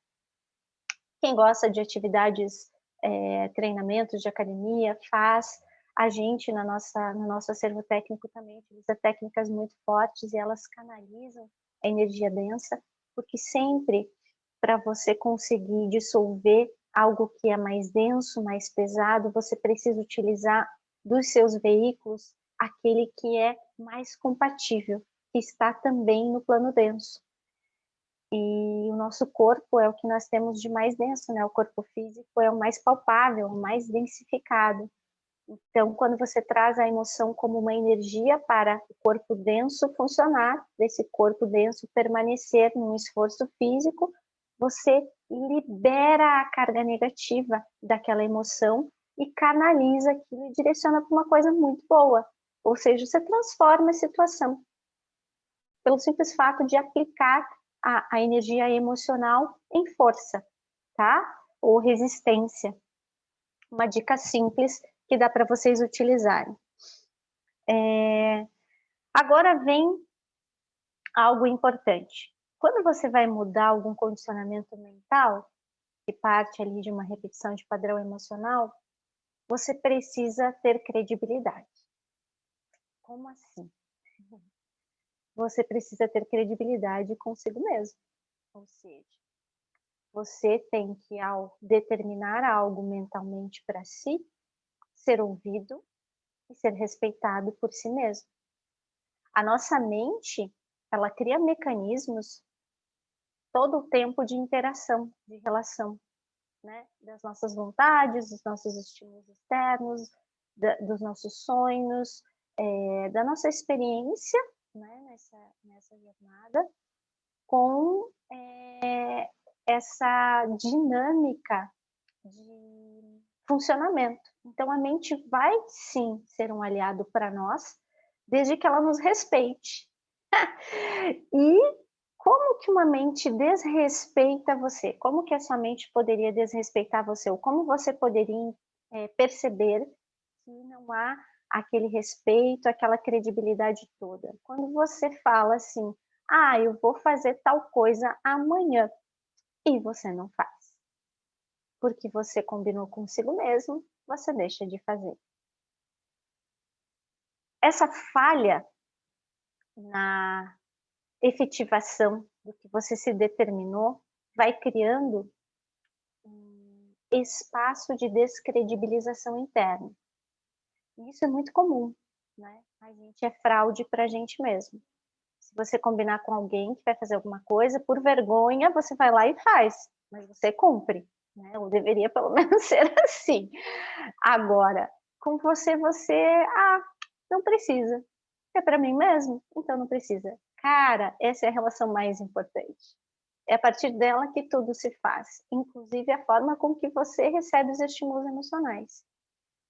Quem gosta de atividades, treinamentos de academia, faz. A gente, no nosso acervo técnico, também utiliza técnicas muito fortes e elas canalizam a energia densa, porque sempre para você conseguir dissolver algo que é mais denso, mais pesado, você precisa utilizar dos seus veículos aquele que é mais compatível, que está também no plano denso. E o nosso corpo é o que nós temos de mais denso, né? O corpo físico é o mais palpável, o mais densificado. Então, quando você traz a emoção como uma energia para o corpo denso funcionar, desse corpo denso permanecer num esforço físico, você libera a carga negativa daquela emoção e canaliza aquilo e direciona para uma coisa muito boa. Ou seja, você transforma a situação pelo simples fato de aplicar a energia emocional em força, tá? Ou resistência. Uma dica simples que dá para vocês utilizarem. Agora vem algo importante. Quando você vai mudar algum condicionamento mental, que parte ali de uma repetição de padrão emocional, você precisa ter credibilidade. Como assim? Você precisa ter credibilidade consigo mesmo. Ou seja, você tem que, ao determinar algo mentalmente para si, ser ouvido e ser respeitado por si mesmo. A nossa mente, ela cria mecanismos todo o tempo de interação, de relação, né? Das nossas vontades, dos nossos estímulos externos, dos nossos sonhos, da nossa experiência, né? Nessa jornada, com essa dinâmica de funcionamento. Então, a mente vai sim ser um aliado para nós, desde que ela nos respeite. E como que uma mente desrespeita você? Como que essa mente poderia desrespeitar você? Ou como você poderia perceber que não há aquele respeito, aquela credibilidade toda? Quando você fala assim, eu vou fazer tal coisa amanhã, e você não faz. Porque você combinou consigo mesmo, você deixa de fazer. Essa falha na efetivação do que você se determinou vai criando um espaço de descredibilização interna. E isso é muito comum, né? A gente é fraude para a gente mesmo. Se você combinar com alguém que vai fazer alguma coisa, por vergonha, você vai lá e faz, mas você cumpre, né? Ou deveria pelo menos ser assim. Agora, com você, não precisa. É para mim mesmo? Então não precisa. Cara, essa é a relação mais importante. É a partir dela que tudo se faz, inclusive a forma com que você recebe os estímulos emocionais.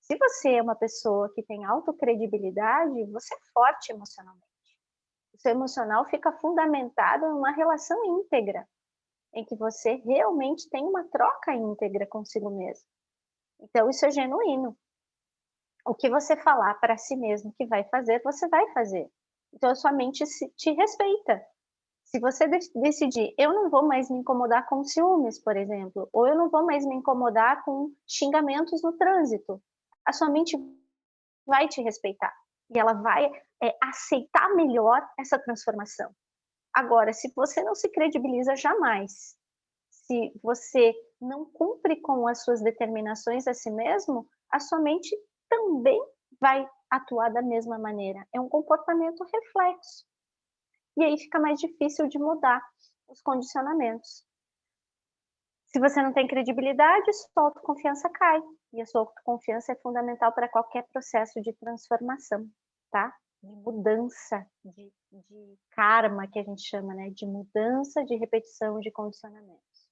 Se você é uma pessoa que tem autocredibilidade, você é forte emocionalmente. O seu emocional fica fundamentado em uma relação íntegra, em que você realmente tem uma troca íntegra consigo mesmo. Então, isso é genuíno. O que você falar para si mesmo que vai fazer, você vai fazer. Então, a sua mente te respeita. Se você decidir, eu não vou mais me incomodar com ciúmes, por exemplo, ou eu não vou mais me incomodar com xingamentos no trânsito, a sua mente vai te respeitar e ela vai aceitar melhor essa transformação. Agora, se você não se credibiliza jamais, se você não cumpre com as suas determinações a si mesmo, a sua mente também vai atuar da mesma maneira. É um comportamento reflexo. E aí fica mais difícil de mudar os condicionamentos. Se você não tem credibilidade, sua autoconfiança cai. E a sua autoconfiança é fundamental para qualquer processo de transformação, tá? De mudança, de karma, que a gente chama, né? De mudança, de repetição de condicionamentos.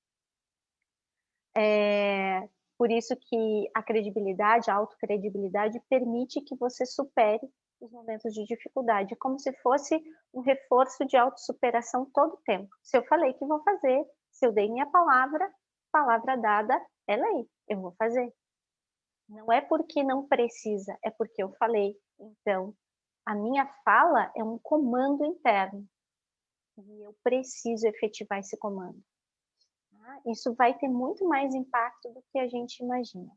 Por isso que a credibilidade, a autocredibilidade, permite que você supere os momentos de dificuldade, como se fosse um reforço de autossuperação todo o tempo. Se eu falei que vou fazer, se eu dei minha palavra, palavra dada é lei, eu vou fazer. Não é porque não precisa, é porque eu falei. Então, a minha fala é um comando interno e eu preciso efetivar esse comando. Tá? Isso vai ter muito mais impacto do que a gente imagina.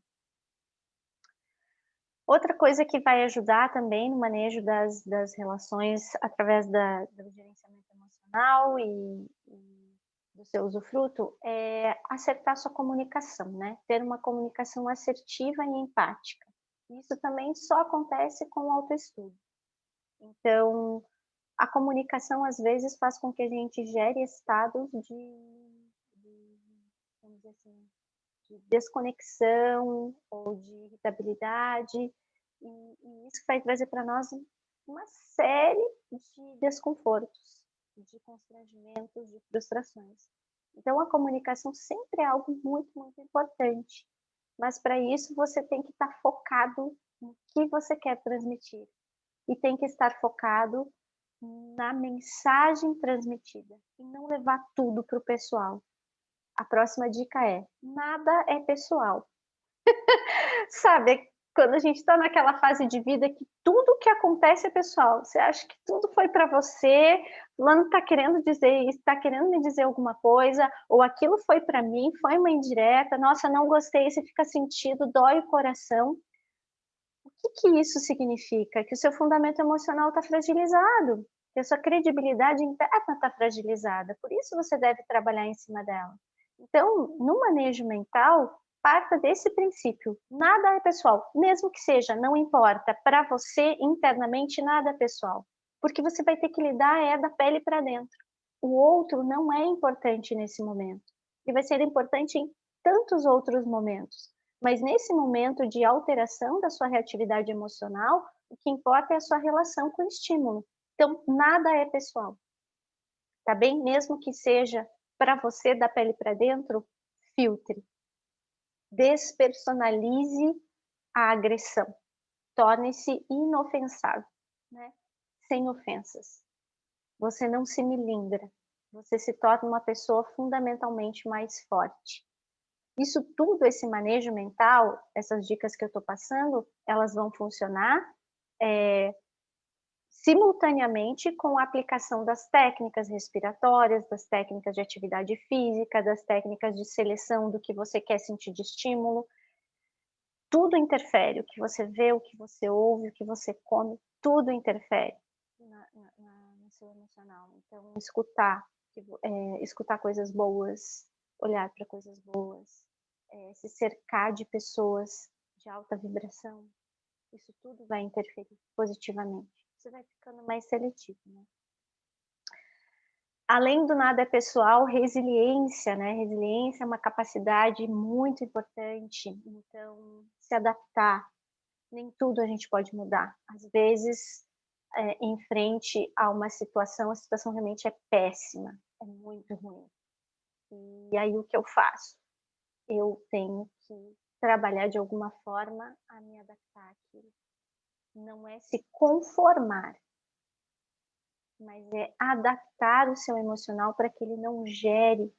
Outra coisa que vai ajudar também no manejo das relações através do gerenciamento emocional e do seu usufruto é acertar sua comunicação, né? Ter uma comunicação assertiva e empática. Isso também só acontece com o autoestudo. Então, a comunicação às vezes faz com que a gente gere estados vamos dizer assim, de desconexão ou de irritabilidade, e isso vai trazer para nós uma série de desconfortos, de constrangimentos, de frustrações. Então, a comunicação sempre é algo muito, muito importante, mas para isso você tem que estar focado no que você quer transmitir e tem que estar focado na mensagem transmitida e não levar tudo para o pessoal. A próxima dica é: nada é pessoal. Sabe, quando a gente está naquela fase de vida que tudo que acontece é pessoal, você acha que tudo foi para você, fulano está querendo dizer isso, está querendo me dizer alguma coisa, ou aquilo foi para mim, foi uma indireta, nossa, não gostei, você fica sentido, dói o coração. O que isso significa? Que o seu fundamento emocional está fragilizado, que a sua credibilidade interna está fragilizada, por isso você deve trabalhar em cima dela. Então, no manejo mental, parta desse princípio, nada é pessoal, mesmo que seja, não importa, para você internamente nada é pessoal, porque você vai ter que lidar da pele para dentro. O outro não é importante nesse momento, e vai ser importante em tantos outros momentos. Mas nesse momento de alteração da sua reatividade emocional, o que importa é a sua relação com o estímulo. Então, nada é pessoal. Tá bem? Mesmo que seja para você da pele para dentro, filtre. Despersonalize a agressão. Torne-se inofensável, né? Sem ofensas. Você não se melindra. Você se torna uma pessoa fundamentalmente mais forte. Isso tudo, esse manejo mental, essas dicas que eu estou passando, elas vão funcionar simultaneamente com a aplicação das técnicas respiratórias, das técnicas de atividade física, das técnicas de seleção do que você quer sentir de estímulo. Tudo interfere, o que você vê, o que você ouve, o que você come, tudo interfere no seu emocional. Então, escutar coisas boas, olhar para coisas boas, se cercar de pessoas de alta vibração, isso tudo vai interferir positivamente. Você vai ficando mais seletivo, né? Além do nada é pessoal, resiliência, né? Resiliência é uma capacidade muito importante. Então, se adaptar. Nem tudo a gente pode mudar. Às vezes, em frente a uma situação, a situação realmente é péssima, é muito ruim. E aí o que eu faço? Eu tenho que trabalhar de alguma forma a me adaptar àquilo. Não é se conformar, mas é adaptar o seu emocional para que ele não gere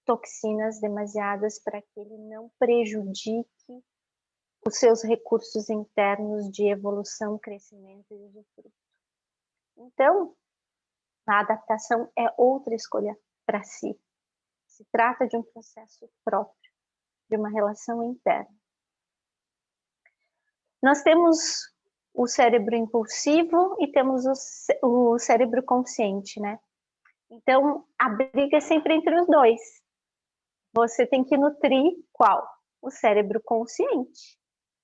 toxinas demasiadas, para que ele não prejudique os seus recursos internos de evolução, crescimento e usufruto. Então, a adaptação é outra escolha para si. Se trata de um processo próprio, de uma relação interna. Nós temos o cérebro impulsivo e temos o cérebro consciente, né? Então, a briga é sempre entre os dois. Você tem que nutrir qual? O cérebro consciente.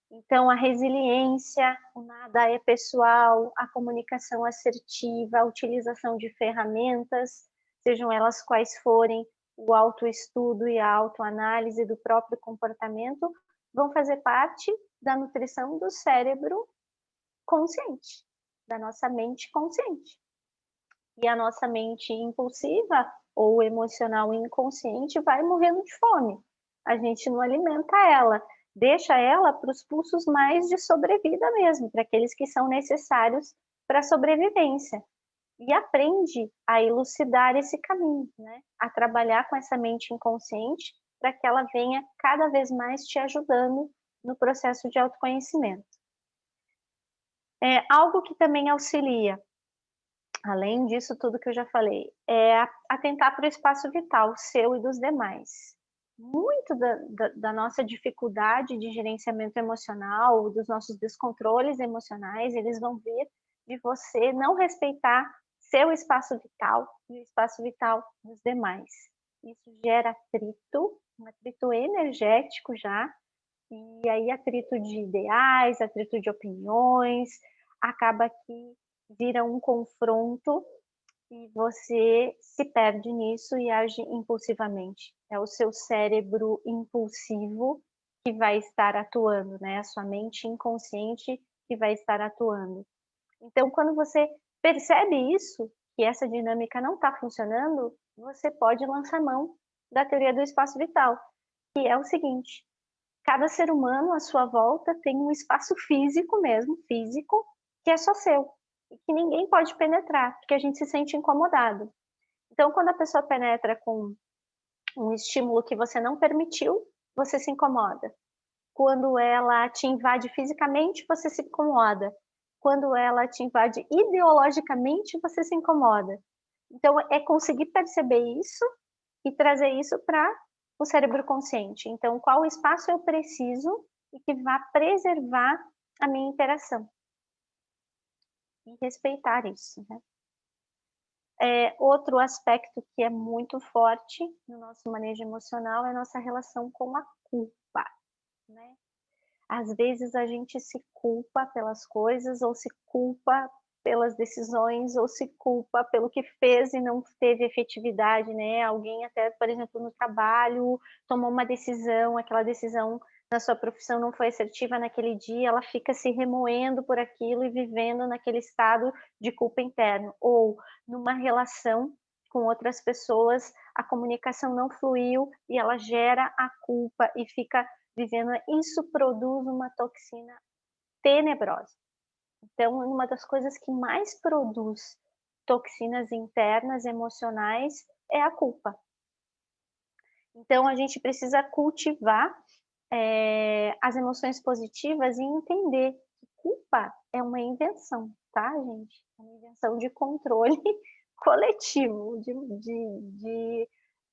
Então, a resiliência, o nada é pessoal, a comunicação assertiva, a utilização de ferramentas, sejam elas quais forem, o autoestudo e a autoanálise do próprio comportamento, vão fazer parte da nutrição do cérebro consciente, da nossa mente consciente. E a nossa mente impulsiva ou emocional inconsciente vai morrendo de fome. A gente não alimenta ela. deixa ela para os pulsos mais de sobrevida mesmo, para aqueles que são necessários para a sobrevivência. E aprende a elucidar esse caminho, né? A trabalhar com essa mente inconsciente para que ela venha cada vez mais te ajudando no processo de autoconhecimento. Algo que também auxilia, além disso tudo que eu já falei, é atentar para o espaço vital seu e dos demais. Muito da nossa dificuldade de gerenciamento emocional, dos nossos descontroles emocionais, eles vão vir de você não respeitar seu espaço vital e o espaço vital dos demais. Isso gera atrito, um atrito energético já, e aí atrito de ideais, atrito de opiniões, acaba que vira um confronto e você se perde nisso e age impulsivamente. É o seu cérebro impulsivo que vai estar atuando, né? A sua mente inconsciente que vai estar atuando. Então, quando você percebe isso, que essa dinâmica não está funcionando, você pode lançar mão da teoria do espaço vital, que é o seguinte: cada ser humano à sua volta tem um espaço físico mesmo, físico, que é só seu e que ninguém pode penetrar, porque a gente se sente incomodado. Então, quando a pessoa penetra com um estímulo que você não permitiu, você se incomoda. Quando ela te invade fisicamente, você se incomoda. Quando ela te invade ideologicamente, você se incomoda. Então, é conseguir perceber isso e trazer isso para o cérebro consciente. Então, qual espaço eu preciso e que vá preservar a minha interação? E respeitar isso, né? Outro aspecto que é muito forte no nosso manejo emocional é a nossa relação com a culpa, né? Às vezes a gente se culpa pelas coisas, ou se culpa pelas decisões, ou se culpa pelo que fez e não teve efetividade, né? Alguém até, por exemplo, no trabalho, tomou uma decisão, aquela decisão na sua profissão não foi assertiva naquele dia, ela fica se remoendo por aquilo e vivendo naquele estado de culpa interna. Ou numa relação com outras pessoas, a comunicação não fluiu e ela gera a culpa e fica vivendo, isso produz uma toxina tenebrosa. Então, uma das coisas que mais produz toxinas internas, emocionais, é a culpa. Então, a gente precisa cultivar as emoções positivas e entender que culpa é uma invenção, tá, gente? É uma invenção de controle coletivo,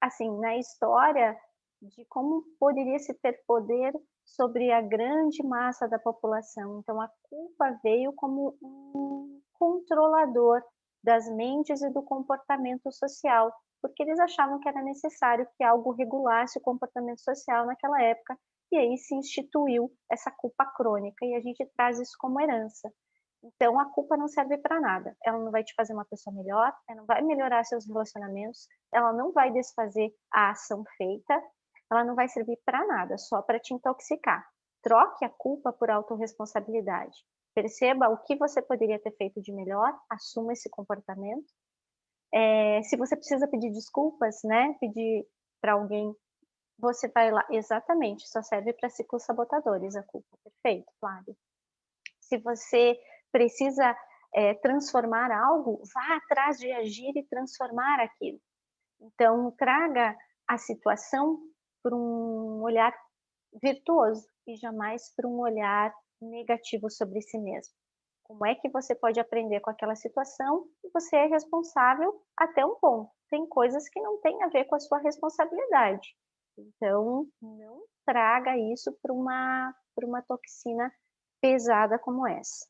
assim, na história de como poderia se ter poder sobre a grande massa da população. Então, a culpa veio como um controlador das mentes e do comportamento social, porque eles achavam que era necessário que algo regulasse o comportamento social naquela época, e aí se instituiu essa culpa crônica, e a gente traz isso como herança. Então, a culpa não serve para nada. Ela não vai te fazer uma pessoa melhor, ela não vai melhorar seus relacionamentos, ela não vai desfazer a ação feita, ela não vai servir para nada, só para te intoxicar. Troque a culpa por autorresponsabilidade. Perceba o que você poderia ter feito de melhor, assuma esse comportamento. Se você precisa pedir desculpas, né, pedir para alguém, você vai lá, exatamente, só serve para ciclos sabotadores a culpa, perfeito, Flávia. Se você precisa transformar algo, vá atrás de agir e transformar aquilo. Então, traga a situação por um olhar virtuoso e jamais por um olhar negativo sobre si mesmo. Como é que você pode aprender com aquela situação e você é responsável até um ponto. Tem coisas que não têm a ver com a sua responsabilidade. Então, não traga isso para uma toxina pesada como essa.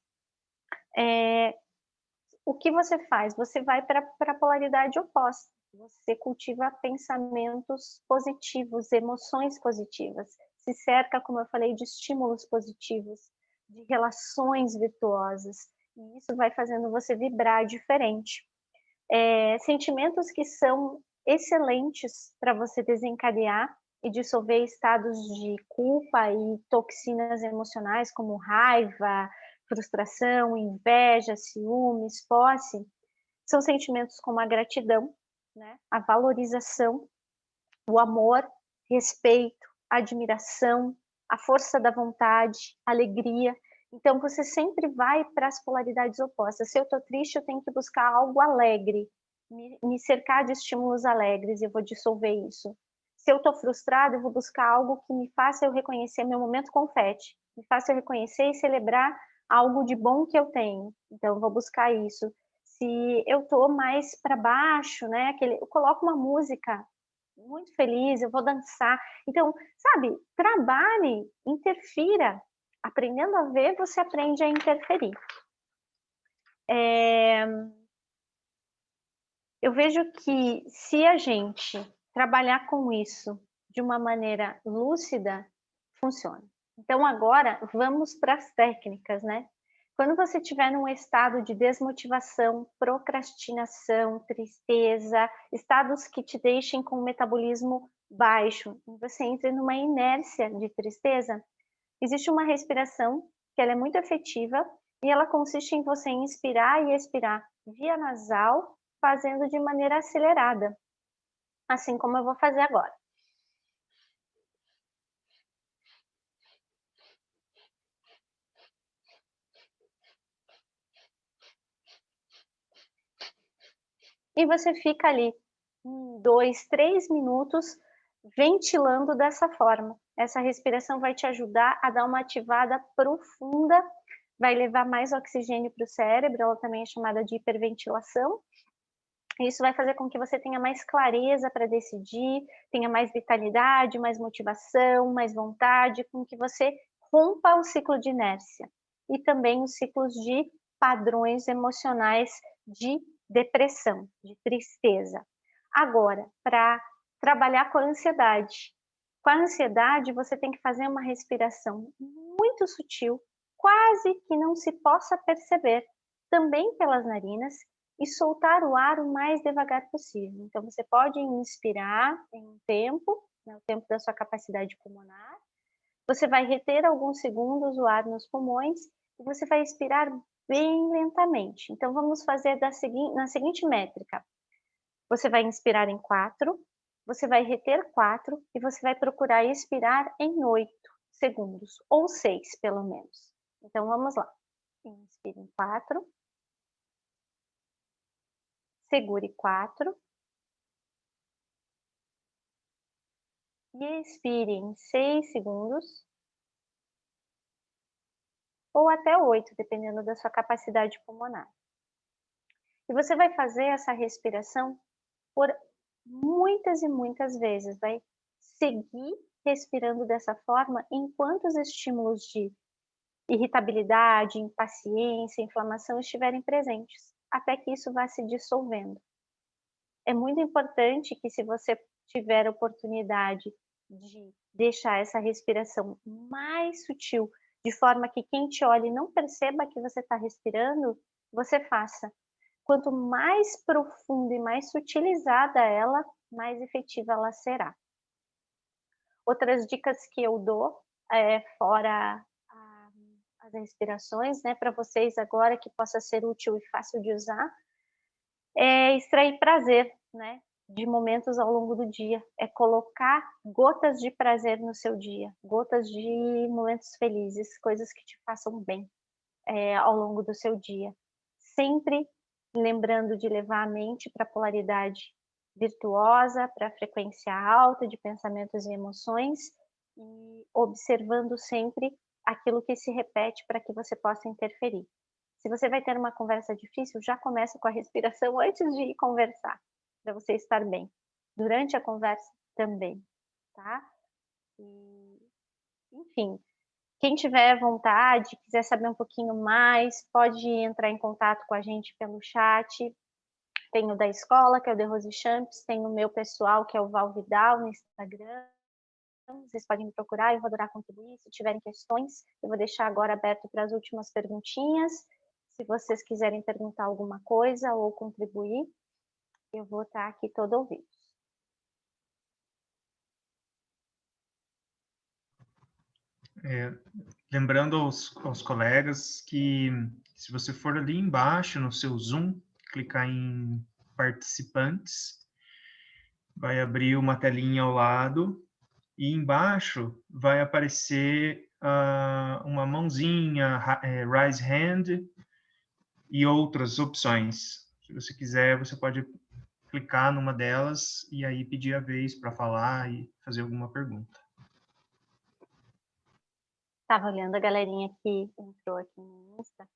O que você faz? Você vai para a polaridade oposta. Você cultiva pensamentos positivos, emoções positivas. Se cerca, como eu falei, de estímulos positivos, de relações virtuosas. E isso vai fazendo você vibrar diferente. Sentimentos que são excelentes para você desencadear e dissolver estados de culpa e toxinas emocionais, como raiva, frustração, inveja, ciúmes, posse, são sentimentos como a gratidão, né? A valorização, o amor, respeito, admiração, a força da vontade, a alegria. Então, você sempre vai para as polaridades opostas. Se eu estou triste, eu tenho que buscar algo alegre, me cercar de estímulos alegres, eu vou dissolver isso. Se eu estou frustrada, eu vou buscar algo que me faça eu reconhecer meu momento confete, me faça eu reconhecer e celebrar algo de bom que eu tenho. Então, eu vou buscar isso. Se eu estou mais para baixo, né, eu coloco uma música muito feliz, eu vou dançar. Então, sabe, trabalhe, interfira. Aprendendo a ver, você aprende a interferir. Eu vejo que se a gente trabalhar com isso de uma maneira lúcida, funciona. Então agora vamos para as técnicas, né? Quando você estiver num estado de desmotivação, procrastinação, tristeza, estados que te deixem com o metabolismo baixo, você entra numa inércia de tristeza, existe uma respiração que ela é muito efetiva e ela consiste em você inspirar e expirar via nasal, fazendo de maneira acelerada, assim como eu vou fazer agora. E você fica ali 2, 3 minutos ventilando dessa forma. Essa respiração vai te ajudar a dar uma ativada profunda, vai levar mais oxigênio para o cérebro, ela também é chamada de hiperventilação. Isso vai fazer com que você tenha mais clareza para decidir, tenha mais vitalidade, mais motivação, mais vontade, com que você rompa o ciclo de inércia e também os ciclos de padrões emocionais de depressão, de tristeza. Agora, para trabalhar com a ansiedade. Com a ansiedade, você tem que fazer uma respiração muito sutil, quase que não se possa perceber, também pelas narinas, e soltar o ar o mais devagar possível. Então, você pode inspirar em um tempo, né, o tempo da sua capacidade pulmonar, você vai reter alguns segundos o ar nos pulmões e você vai expirar bem lentamente. Então, vamos fazer na seguinte métrica. Você vai inspirar em 4, você vai reter 4 e você vai procurar expirar em 8 segundos, ou 6 pelo menos. Então, vamos lá. Inspire em 4. Segure 4. E expire em 6 segundos. Ou até 8, dependendo da sua capacidade pulmonar. E você vai fazer essa respiração por muitas e muitas vezes. Vai seguir respirando dessa forma enquanto os estímulos de irritabilidade, impaciência, inflamação estiverem presentes, até que isso vá se dissolvendo. É muito importante que, se você tiver oportunidade de deixar essa respiração mais sutil, de forma que quem te olhe não perceba que você está respirando, você faça. Quanto mais profunda e mais sutilizada ela, mais efetiva ela será. Outras dicas que eu dou, fora as respirações, né, para vocês agora, que possa ser útil e fácil de usar, é extrair prazer, né, de momentos ao longo do dia, é colocar gotas de prazer no seu dia, gotas de momentos felizes, coisas que te façam bem, ao longo do seu dia. Sempre lembrando de levar a mente para a polaridade virtuosa, para a frequência alta de pensamentos e emoções, e observando sempre aquilo que se repete para que você possa interferir. Se você vai ter uma conversa difícil, já começa com a respiração antes de ir conversar, para você estar bem. Durante a conversa também, tá? Enfim, quem tiver vontade, quiser saber um pouquinho mais, pode entrar em contato com a gente pelo chat. Tem o da escola, que é o The Rose Champs, tem o meu pessoal, que é o Val Vidal, no Instagram. Vocês podem me procurar, eu vou adorar contribuir. Se tiverem questões, eu vou deixar agora aberto para as últimas perguntinhas. Se vocês quiserem perguntar alguma coisa ou contribuir, eu vou estar aqui todo ouvido. Lembrando aos colegas que, se você for ali embaixo no seu Zoom, clicar em participantes, vai abrir uma telinha ao lado E embaixo vai aparecer uma mãozinha, raise hand, e outras opções. Se você quiser, você pode clicar numa delas e aí pedir a vez para falar e fazer alguma pergunta. Estava olhando a galerinha que entrou aqui no Insta.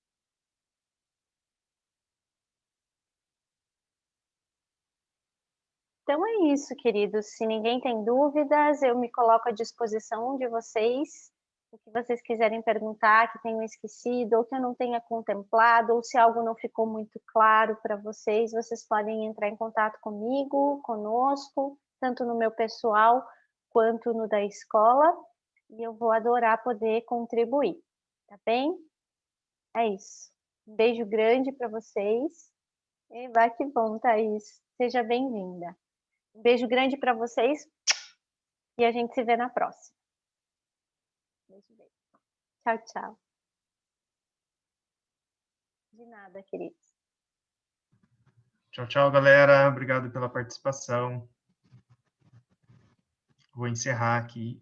Então é isso, queridos. Se ninguém tem dúvidas, eu me coloco à disposição de vocês. O que vocês quiserem perguntar, que tenham esquecido, ou que eu não tenha contemplado, ou se algo não ficou muito claro para vocês, vocês podem entrar em contato comigo, conosco, tanto no meu pessoal quanto no da escola, e eu vou adorar poder contribuir, tá bem? É isso. Um beijo grande para vocês. E vai que bom, Thaís. Seja bem-vinda. Um beijo grande para vocês e a gente se vê na próxima. Beijo, beijo. Tchau, tchau. De nada, queridos. Tchau, tchau, galera. Obrigado pela participação. Vou encerrar aqui.